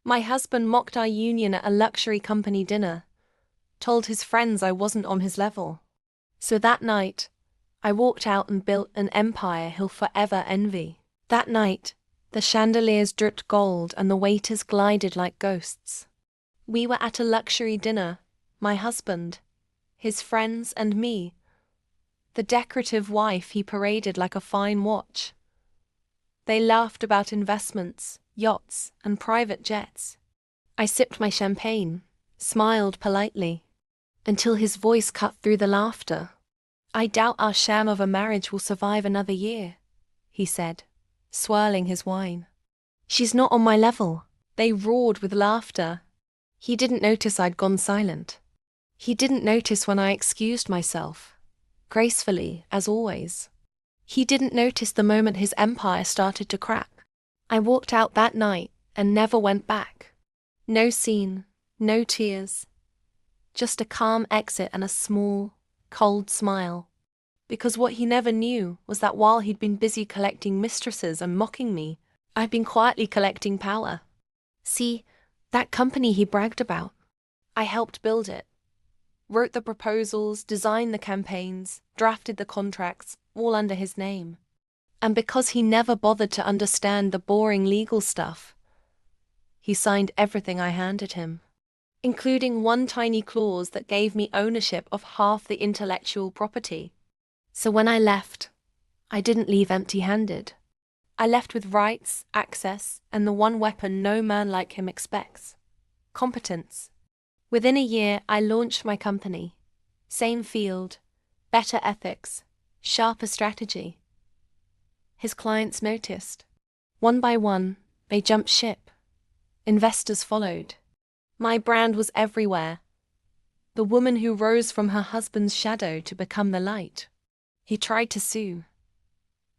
My husband mocked our union at a luxury company dinner, told his friends I wasn't on his level. So that night, I walked out and built an empire he'll forever envy. That night, the chandeliers dripped gold and the waiters glided like ghosts. We were at a luxury dinner, my husband, his friends and me. The decorative wife he paraded like a fine watch. They laughed about investments, yachts, and private jets. I sipped my champagne, smiled politely, until his voice cut through the laughter. I doubt our sham of a marriage will survive another year, he said, swirling his wine. She's not on my level. They roared with laughter. He didn't notice I'd gone silent. He didn't notice when I excused myself, gracefully, as always. He didn't notice the moment his empire started to crack. I walked out that night and never went back. No scene, no tears. Just a calm exit and a small, cold smile. Because what he never knew was that while he'd been busy collecting mistresses and mocking me, I'd been quietly collecting power. See, that company he bragged about. I helped build it. Wrote the proposals, designed the campaigns, drafted the contracts, all under his name. And because he never bothered to understand the boring legal stuff, he signed everything I handed him, including one tiny clause that gave me ownership of half the intellectual property. So when I left, I didn't leave empty-handed. I left with rights, access, and the one weapon no man like him expects: competence. Within a year, I launched my company. Same field, better ethics, sharper strategy. His clients noticed. One by one, they jumped ship. Investors followed. My brand was everywhere. The woman who rose from her husband's shadow to become the light. He tried to sue.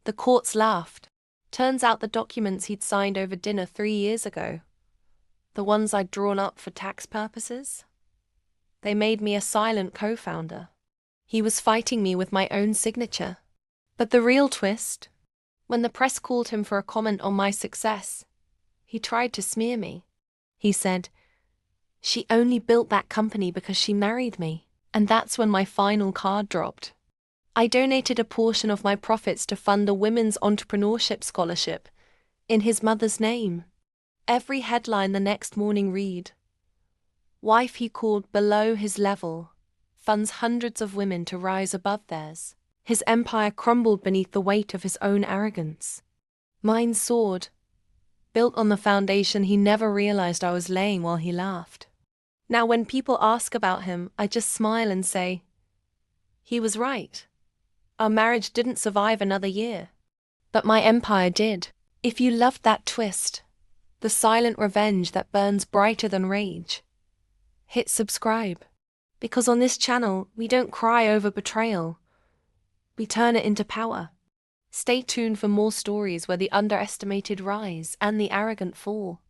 The courts laughed. Turns out the documents he'd signed over dinner 3 years ago, the ones I'd drawn up for tax purposes, they made me a silent co-founder. He was fighting me with my own signature. But the real twist, when the press called him for a comment on my success, he tried to smear me. He said, "She only built that company because she married me." And that's when my final card dropped. I donated a portion of my profits to fund a women's entrepreneurship scholarship in his mother's name. Every headline the next morning read, "Wife he called below his level, funds hundreds of women to rise above theirs." His empire crumbled beneath the weight of his own arrogance. Mine soared, built on the foundation he never realized I was laying while he laughed. Now when people ask about him, I just smile and say, he was right. Our marriage didn't survive another year. But my empire did. If you loved that twist, the silent revenge that burns brighter than rage, hit subscribe. Because on this channel, we don't cry over betrayal. We turn it into power. Stay tuned for more stories where the underestimated rise and the arrogant fall.